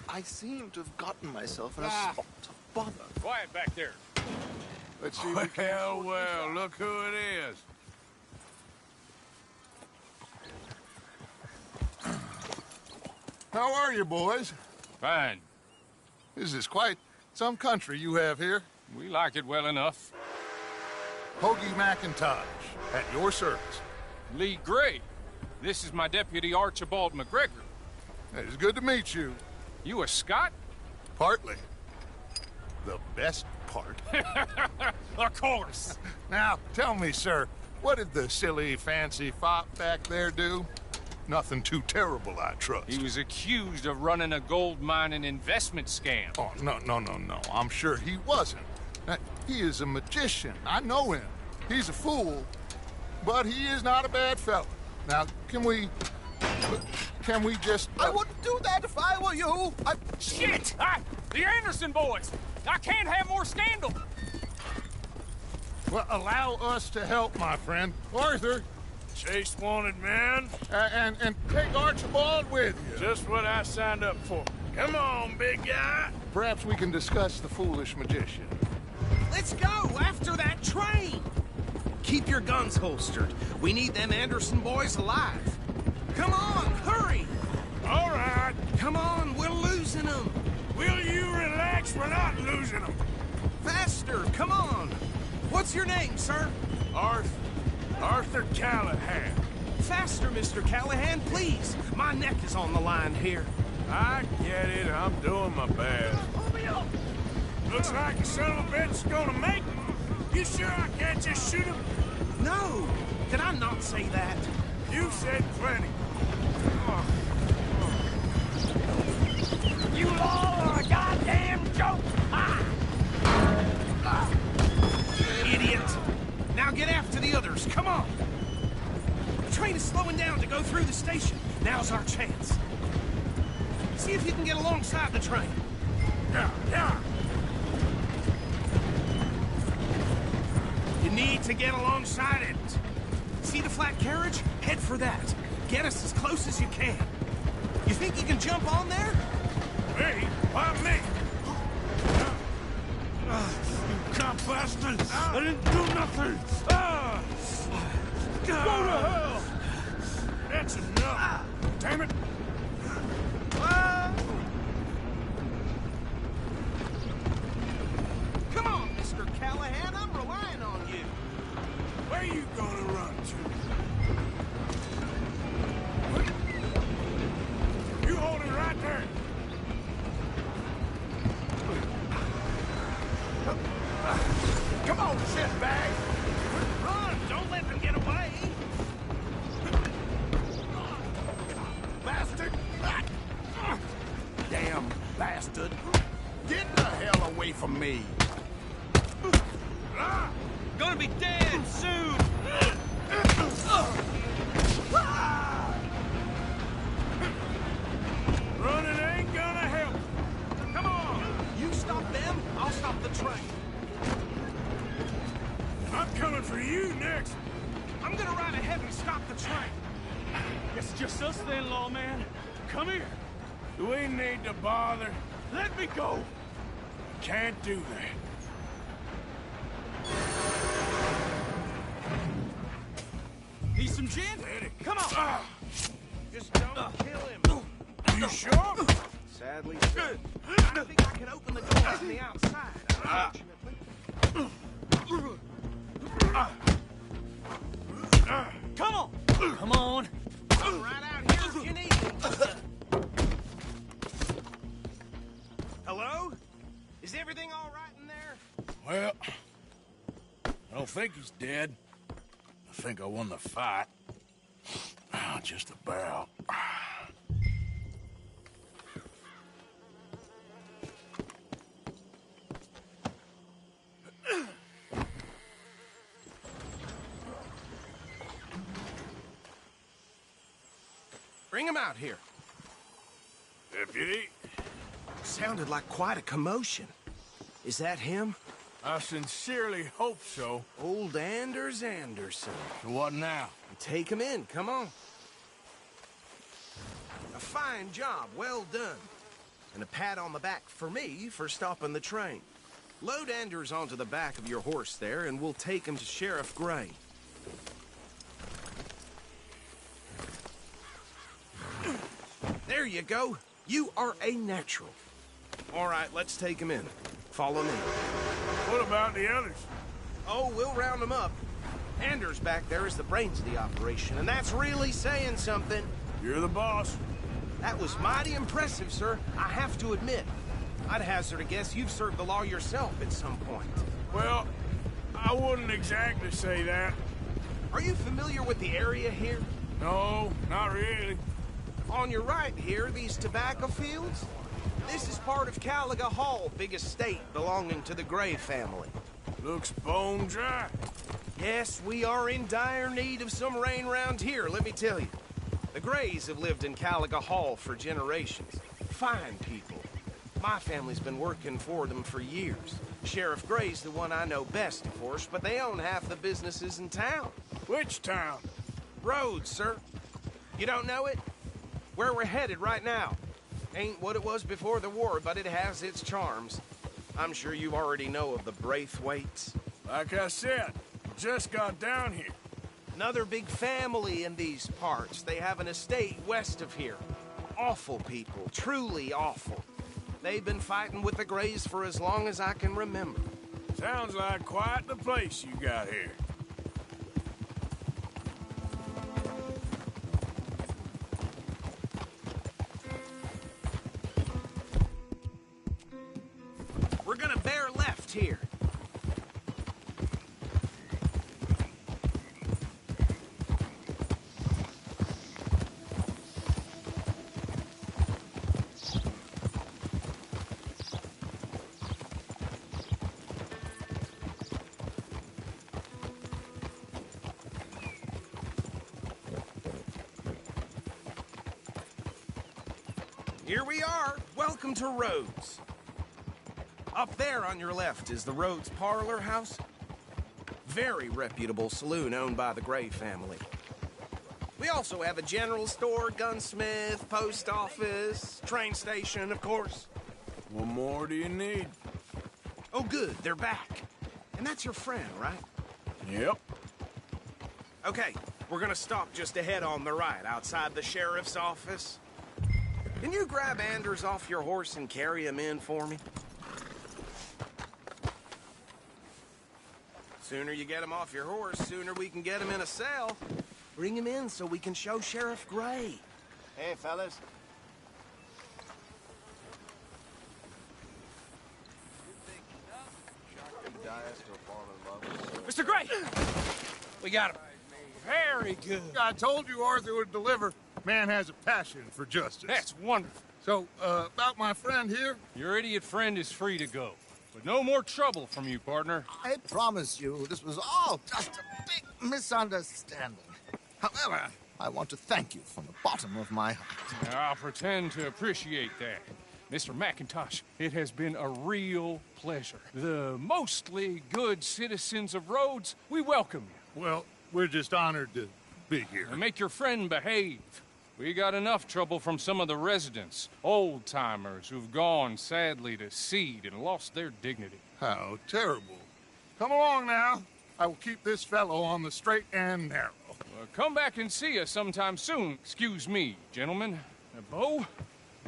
I seem to have gotten myself in a spot of bother. Quiet back there. Let's see if we can... Well, look who it is. How are you, boys? Fine. This is quite some country you have here. We like it well enough. Hoagie McIntosh, at your service. Lee Gray. This is my deputy Archibald McGregor. It's good to meet you. You a Scot? Partly. The best part. Of course. Now, tell me, sir, what did the silly, fancy fop back there do? Nothing too terrible, I trust. He was accused of running a gold mining investment scam. Oh, no. I'm sure he wasn't. He is a magician. I know him. He's a fool, but he is not a bad fellow. Now, can we just... I wouldn't do that if I were you. Shit! The Anderson boys! I can't have more scandal! Well, allow us to help, my friend. Arthur! Chase wanted man. And take Archibald with you. Just what I signed up for. Come on, big guy. Perhaps we can discuss the foolish magician. Let's go after that train. Keep your guns holstered. We need them Anderson boys alive. Come on, hurry. All right. Come on, we're losing them. Will you relax? We're not losing them. Faster, come on. What's your name, sir? Arthur Callahan. Faster, Mr. Callahan, please. My neck is on the line here. I get it. I'm doing my best. Looks like a son of a bitch is gonna make it. You sure I can't just shoot him? No. Did I not say that? You said plenty. You all are a goddamn joke! Idiot! Now get after the others, come on! The train is slowing down to go through the station. Now's our chance. See if you can get alongside the train. Yeah. You need to get alongside it. See the flat carriage? Head for that. Get us as close as you can. You think you can jump on there? Me? Why me? You cop bastard! I didn't do nothing! Go to hell! That's enough! Damn it! Come on, Mr. Callahan, I'm relying on you. Where you gonna run to? You hold it right there! Come on, shitbag! Run! Don't let them get away! Bastard! Damn bastard! Get the hell away from me! Gonna be dead soon! Running ain't gonna help! Come on! You stop them, I'll stop the train. I'm coming for you next! I'm gonna ride ahead and stop the train. It's just us then, lawman. Come here. Do we need to bother? Let me go! Can't do that. He's some gin? Come on! Just don't kill him. You sure? Sadly, sir. I think I can open the door from the outside, unfortunately. Come on! Come on! I'm right out here if you need me. Hello? Is everything all right in there? Well, I don't think he's dead. I think I won the fight. Just about. Bring him out here. Deputy? Sounded like quite a commotion. Is that him? I sincerely hope so. Old Anders Anderson. So what now? Take him in, come on. A fine job, well done. And a pat on the back for me for stopping the train. Load Anders onto the back of your horse there, and we'll take him to Sheriff Gray. There you go. You are a natural. All right, let's take him in. Follow me. What about the others? Oh, we'll round them up. Anders back there is the brains of the operation, and that's really saying something. You're the boss. That was mighty impressive, sir. I have to admit. I'd hazard a guess you've served the law yourself at some point. Well, I wouldn't exactly say that. Are you familiar with the area here? No, not really. On your right here, these tobacco fields? This is part of Caliga Hall, big estate belonging to the Gray family. Looks bone dry. Yes, we are in dire need of some rain round here, let me tell you. The Grays have lived in Caliga Hall for generations. Fine people. My family's been working for them for years. Sheriff Gray's the one I know best, of course, but they own half the businesses in town. Which town? Rhodes, sir. You don't know it? Where we're headed right now. Ain't what it was before the war, but it has its charms. I'm sure you already know of the Braithwaites. Like I said, just got down here. Another big family in these parts. They have an estate west of here. Awful people, truly awful. They've been fighting with the Grays for as long as I can remember. Sounds like quite the place you got here. We're gonna bear left here. Here we are. Welcome to Rhodes. Up there on your left is the Rhodes Parlor House. Very reputable saloon owned by the Gray family. We also have a general store, gunsmith, post office, train station, of course. What more do you need? Oh, good. They're back. And that's your friend, right? Yep. Okay, we're gonna stop just ahead on the right, outside the sheriff's office. Can you grab Anders off your horse and carry him in for me? Sooner you get him off your horse, sooner we can get him in a cell. Bring him in so we can show Sheriff Gray. Hey, fellas. Mr. Gray! We got him. Very good. I told you Arthur would deliver. Man has a passion for justice. That's wonderful. So, about my friend here? Your idiot friend is free to go. But no more trouble from you, partner. I promise you, this was all just a big misunderstanding. However, I want to thank you from the bottom of my heart. I'll pretend to appreciate that. Mr. McIntosh, it has been a real pleasure. The mostly good citizens of Rhodes, we welcome you. Well, we're just honored to be here. And make your friend behave. We got enough trouble from some of the residents, old-timers who've gone, sadly, to seed and lost their dignity. How terrible. Come along now. I will keep this fellow on the straight and narrow. Come back and see us sometime soon. Excuse me, gentlemen. Bo,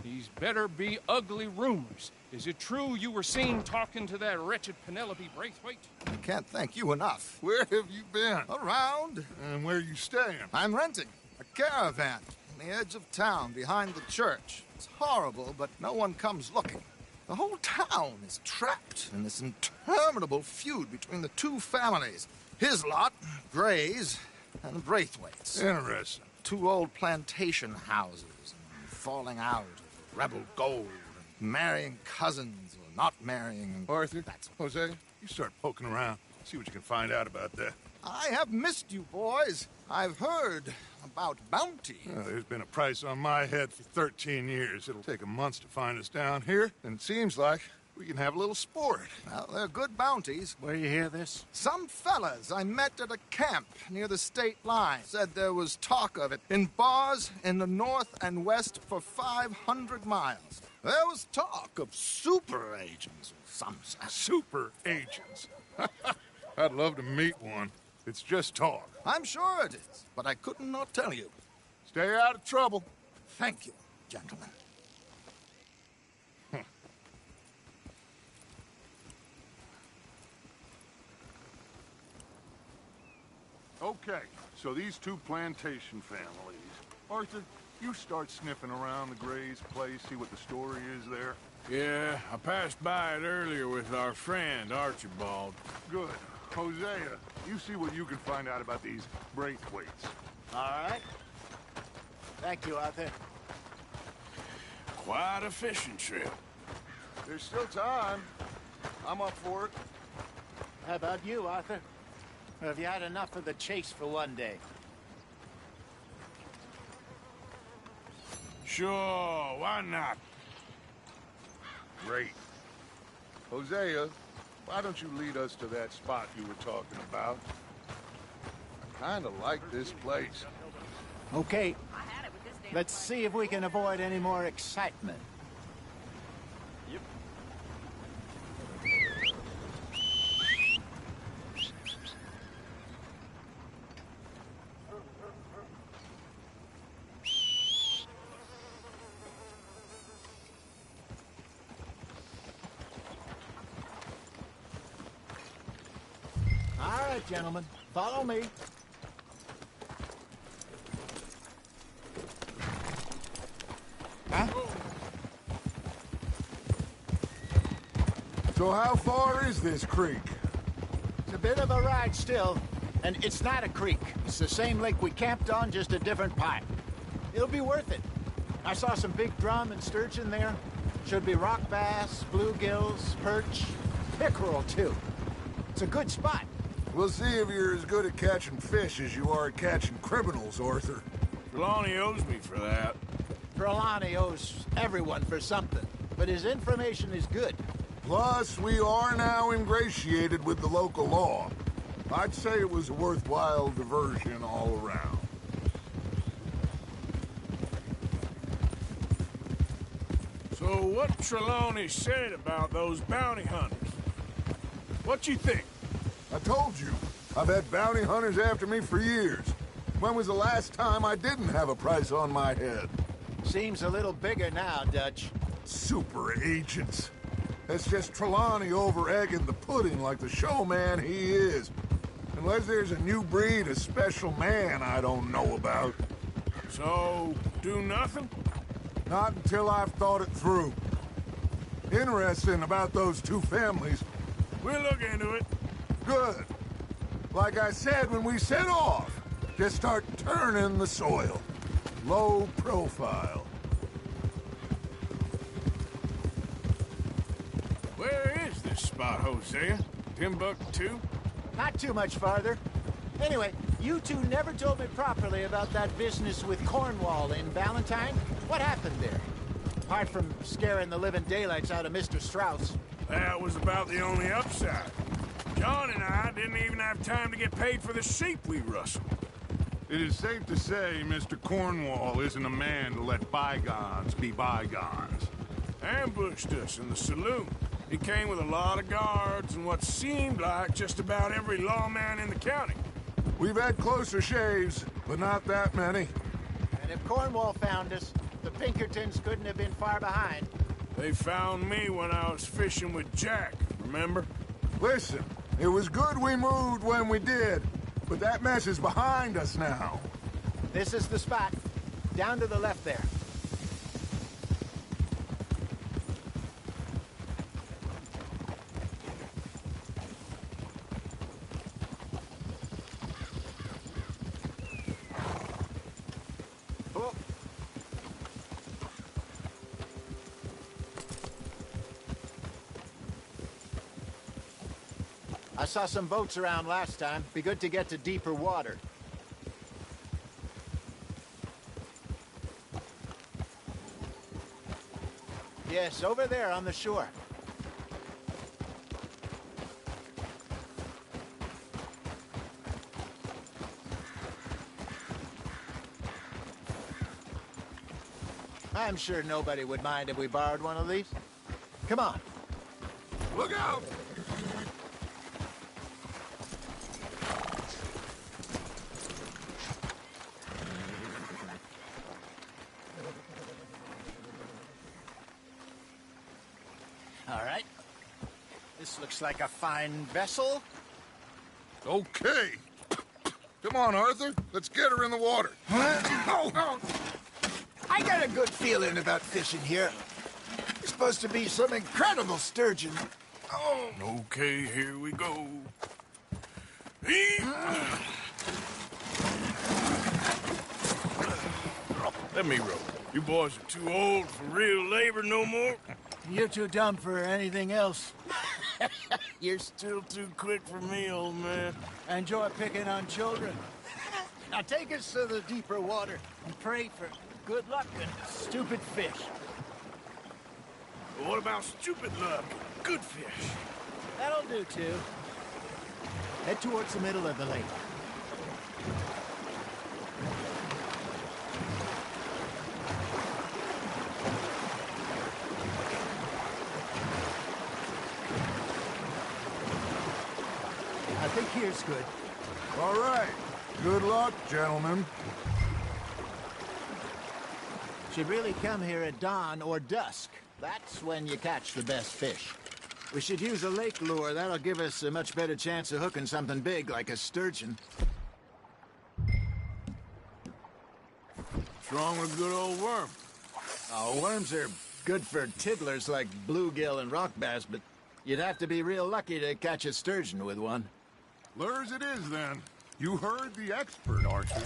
these better be ugly rumors. Is it true you were seen talking to that wretched Penelope Braithwaite? I can't thank you enough. Where have you been? Around. And where are you staying? I'm renting a caravan on the edge of town behind the church. It's horrible, but no one comes looking. The whole town is trapped in this interminable feud between the two families. His lot, Gray's, and Braithwaite's. Interesting. Two old plantation houses, and falling out of rebel gold, and marrying cousins or not marrying. Arthur, Jose, you start poking around. See what you can find out about that. I have missed you, boys. I've heard about bounty. There's been a price on my head for 13 years. It'll take a month to find us down here, and it seems like we can have a little sport. Well, they're good bounties. Where you hear this? Some fellas I met at a camp near the state line said there was talk of it in bars in the north and west for 500 miles. There was talk of super agents of some sort. Super agents? I'd love to meet one. It's just talk. I'm sure it is, but I couldn't not tell you. Stay out of trouble. Thank you, gentlemen. Okay, so these two plantation families. Arthur, you start sniffing around the Gray's place, see what the story is there. Yeah, I passed by it earlier with our friend, Archibald. Good. Hosea, you see what you can find out about these Braithwaites. All right. Thank you, Arthur. Quite a fishing trip. There's still time. I'm up for it. How about you, Arthur? Or have you had enough of the chase for one day? Sure, why not? Great. Hosea, why don't you lead us to that spot you were talking about? I kind of like this place. Okay. Let's see if we can avoid any more excitement. Yep. All right, gentlemen. Follow me. So how far is this creek? It's a bit of a ride still, and it's not a creek. It's the same lake we camped on, just a different part. It'll be worth it. I saw some big drum and sturgeon there. Should be rock bass, bluegills, perch, pickerel too. It's a good spot. We'll see if you're as good at catching fish as you are at catching criminals, Arthur. Trelawney owes me for that. Trelawney owes everyone for something, but his information is good. Plus, we are now ingratiated with the local law. I'd say it was a worthwhile diversion all around. So what Trelawney said about those bounty hunters? What you think? I told you, I've had bounty hunters after me for years. When was the last time I didn't have a price on my head? Seems a little bigger now, Dutch. Super agents. That's just Trelawney over-egging the pudding like the showman he is. Unless there's a new breed of special man I don't know about. So, do nothing? Not until I've thought it through. Interesting about those two families. We'll look into it. Good. Like I said when we set off, just start turning the soil. Low profile. Where is this spot, Hosea? Timbuktu? Not too much farther. Anyway, you two never told me properly about that business with Cornwall in Valentine. What happened there? Apart from scaring the living daylights out of Mr. Strauss. That was about the only upside. John and I didn't even have time to get paid for the sheep we rustled. It is safe to say Mr. Cornwall isn't a man to let bygones be bygones. Ambushed us in the saloon. He came with a lot of guards and what seemed like just about every lawman in the county. We've had closer shaves, but not that many. And if Cornwall found us, the Pinkertons couldn't have been far behind. They found me when I was fishing with Jack, remember? Listen, it was good we moved when we did, but that mess is behind us now. This is the spot. Down to the left there. Oh. I saw some boats around last time. Be good to get to deeper water. Yes, over there on the shore. I'm sure nobody would mind if we borrowed one of these. Come on. Look out! All right. This looks like a fine vessel. Okay. Come on, Arthur. Let's get her in the water. Oh. I got a good feeling about fishing here. It's supposed to be some incredible sturgeon. Oh. Okay, here we go. Let me row. You boys are too old for real labor no more. You're too dumb for anything else. You're still too quick for me, old man. Enjoy picking on children. Now take us to the deeper water and pray for good luck and stupid fish. But what about stupid luck? Good fish. That'll do, too. Head towards the middle of the lake. I think here's good. All right. Good luck, gentlemen. Should really come here at dawn or dusk. That's when you catch the best fish. We should use a lake lure. That'll give us a much better chance of hooking something big like a sturgeon. What's wrong with a good old worm? Oh, worms are good for tiddlers like bluegill and rock bass, but you'd have to be real lucky to catch a sturgeon with one. Lures it is, then. You heard the expert, Arthur.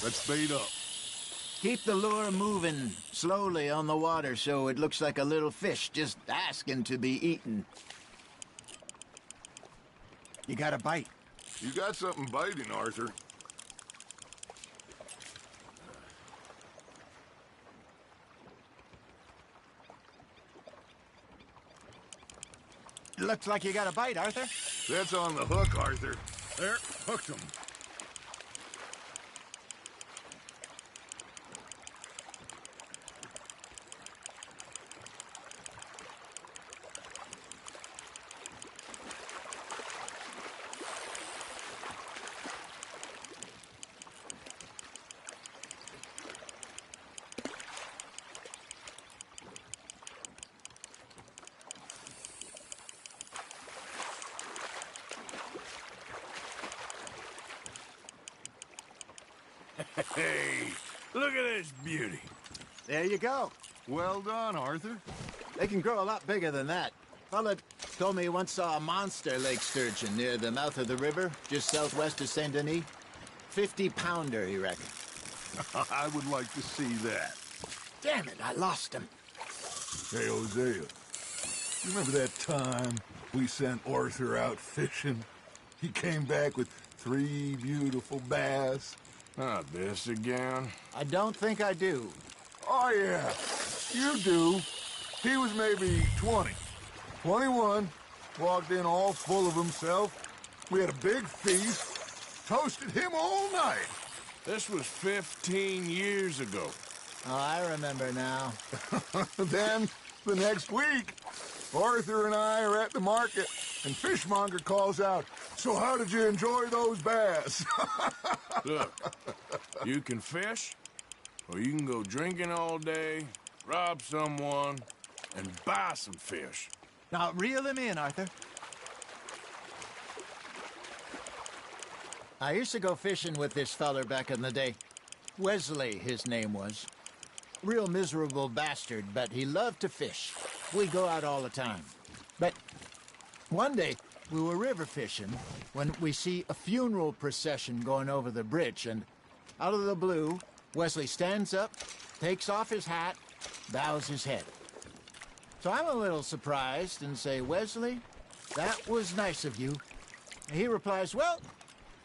Let's bait up. Keep the lure moving slowly on the water so it looks like a little fish just asking to be eaten. You got a bite. You got something biting, Arthur. Looks like you got a bite, Arthur. That's on the hook, Arthur. There, hooked him. Hey, look at this beauty. There you go. Well done, Arthur. They can grow a lot bigger than that. Fella told me he once saw a monster lake sturgeon near the mouth of the river, just southwest of Saint Denis. 50-pounder, he reckoned. I would like to see that. Damn it, I lost him. Hey, Hosea. You remember that time we sent Arthur out fishing? He came back with 3 beautiful bass. Not this again. I don't think I do. Oh, yeah. You do. He was maybe 20. 21. Walked in all full of himself. We had a big feast. Toasted him all night. This was 15 years ago. Oh, I remember now. Then, the next week, Arthur and I are at the market, and Fishmonger calls out, "So how did you enjoy those bass?" Look, you can fish, or you can go drinking all day, rob someone, and buy some fish. Now, reel him in, Arthur. I used to go fishing with this feller back in the day. Wesley, his name was. Real miserable bastard, but he loved to fish. We'd go out all the time. But one day, we were river fishing when we see a funeral procession going over the bridge, and out of the blue, Wesley stands up, takes off his hat, bows his head. So I'm a little surprised and say, "Wesley, that was nice of you." And he replies, "Well,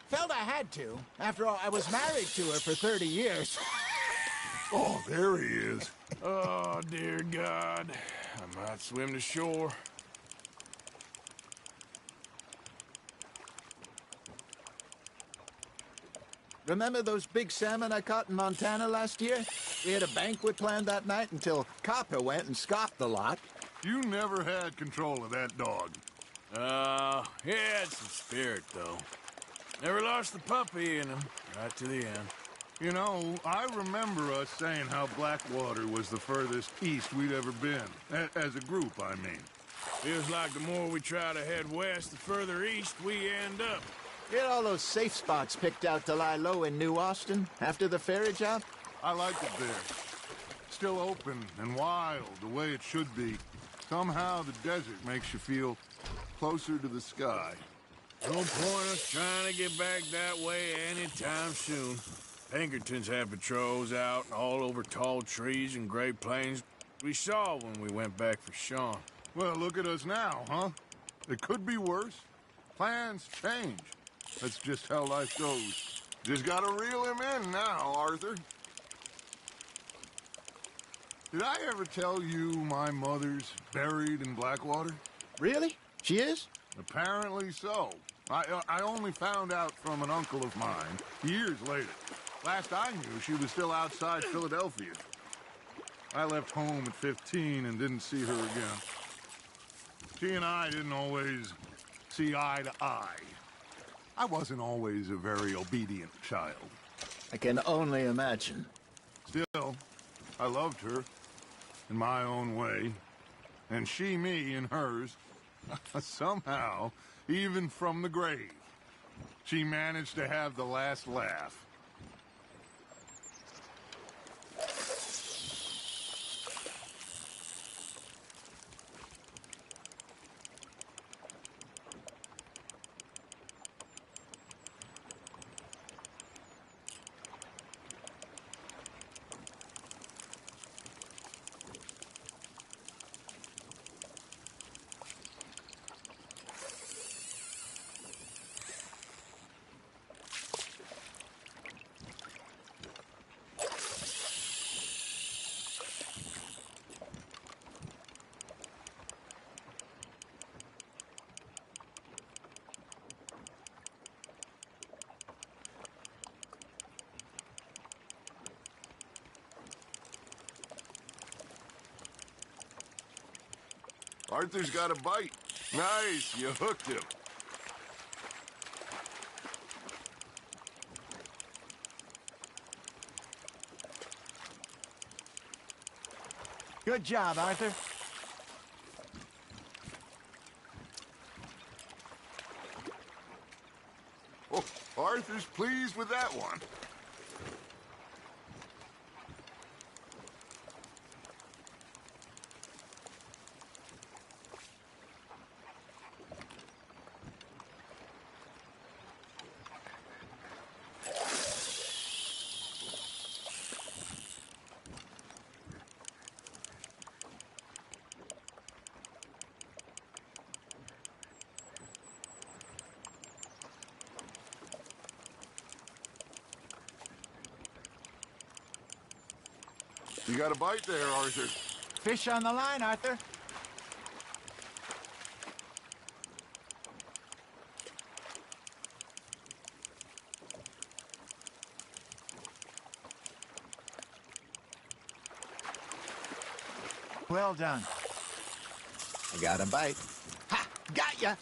felt I had to. After all, I was married to her for 30 years. Oh, there he is. Oh, dear God. I might swim to shore. Remember those big salmon I caught in Montana last year? We had a banquet planned that night until Copper went and scoffed the lot. You never had control of that dog. He had some spirit, though. Never lost the puppy in him, right to the end. You know, I remember us saying how Blackwater was the furthest east we'd ever been. As a group, I mean. Feels like the more we try to head west, the further east we end up. Get all those safe spots picked out to lie low in New Austin after the ferry job? I like it there. Still open and wild, the way it should be. Somehow the desert makes you feel closer to the sky. No point us trying to get back that way anytime soon. Pinkertons had patrols out all over tall trees and Great Plains. We saw when we went back for Sean. Well, look at us now, huh? It could be worse. Plans change. That's just how life goes. Just gotta reel him in now, Arthur. Did I ever tell you my mother's buried in Blackwater? Really? She is? Apparently so. I only found out from an uncle of mine years later. Last I knew, she was still outside Philadelphia. I left home at 15 and didn't see her again. She and I didn't always see eye to eye. I wasn't always a very obedient child. I can only imagine. Still, I loved her in my own way, and she me in hers. Somehow, even from the grave, she managed to have the last laugh. Arthur's got a bite. Nice, you hooked him. Good job, Arthur. Oh, Arthur's pleased with that one. You got a bite there, Arthur. Fish on the line, Arthur. Well done. I got a bite. Ha! Got ya!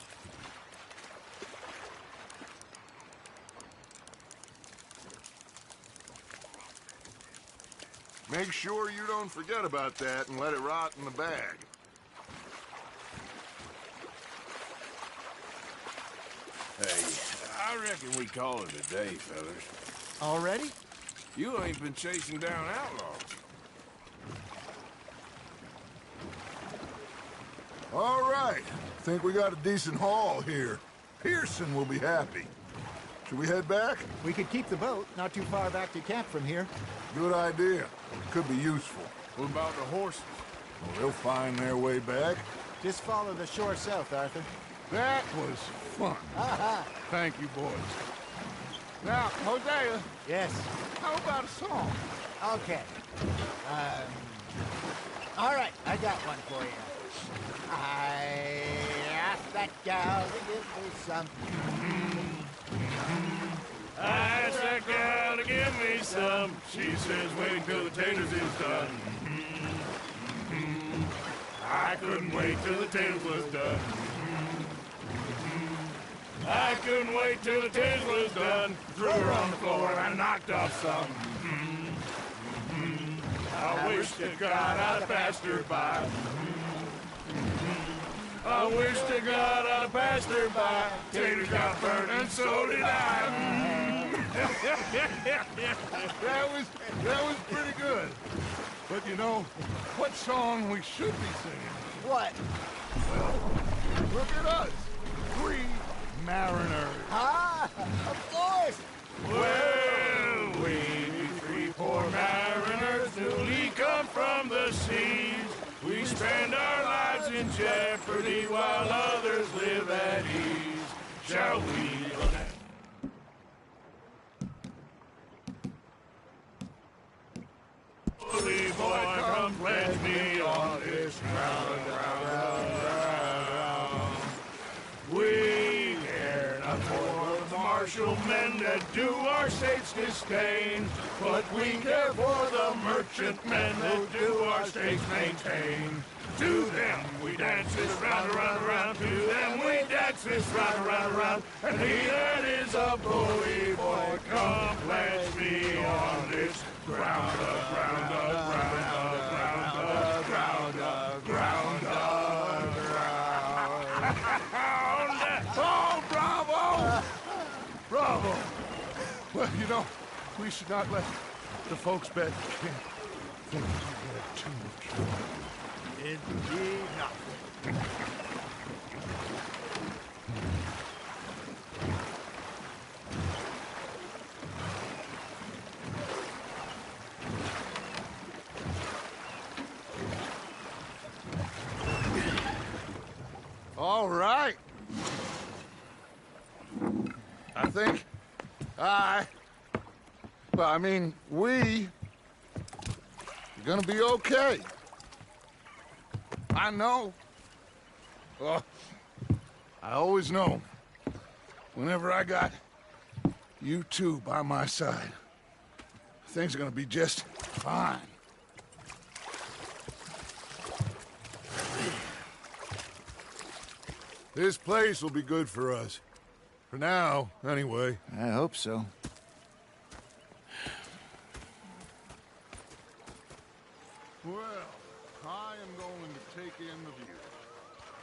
Make sure you don't forget about that and let it rot in the bag. Hey, I reckon we call it a day, fellas. Already? You ain't been chasing down outlaws. All right. Think we got a decent haul here. Pearson will be happy. Should we head back? We could keep the boat not too far back to camp from here. Good idea. Could be useful. What about the horses? Well, they'll find their way back. Just follow the shore south, Arthur. That was fun. Thank you, boys. Now, Hosea. Yes? How about a song? Okay. All right, I got one for you. I asked that gal to give me some. I asked that gal to give me some. She says wait till the taters is done. I couldn't wait till the taters was done. I couldn't wait till the taters was done. Threw her on the floor and I knocked off some. I wish to God I'd passed her by. I wish to God I'd passed her by. Taters got burnt and so did I. That was pretty good. But you know, what song we should be singing? What? Well, look at us. 3 mariners. Ah, of course. Well, we 3 poor mariners newly come from the seas. We spend our lives in jeopardy while others live at ease. Shall we? Bully boy, come pledge me on this ground. We care not for the martial men that do our state's disdain, but we care for the merchant men that do our state's maintain. To them we dance this round, around, around. To them we dance this round, around, around. And he that is a bully boy, come pledge me on this ground, ground, ground, ground, ground, ground, ground. Oh, bravo! Bravo! Well, you know, we should not let the folks back at camp think we had too much fun. Indeed not. All right. I think we're gonna be okay. I know. Well, I always know. Whenever I got you two by my side, things are gonna be just fine. This place will be good for us. For now, anyway. I hope so. Well, I am going to take in the view.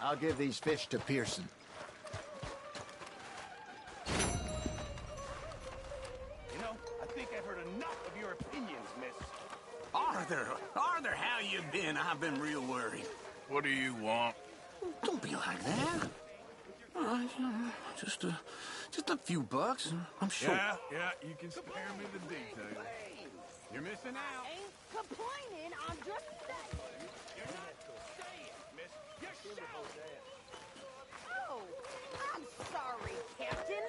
I'll give these fish to Pearson. You know, I think I've heard enough of your opinions, miss. Arthur, how you been? I've been real worried. What do you want? Don't be like that. Just a few bucks. I'm sure. Yeah, you can spare me the details. You're missing out. Ain't complaining, I'm just saying. You're not staying, miss. You're shouting. Oh, I'm sorry, Captain.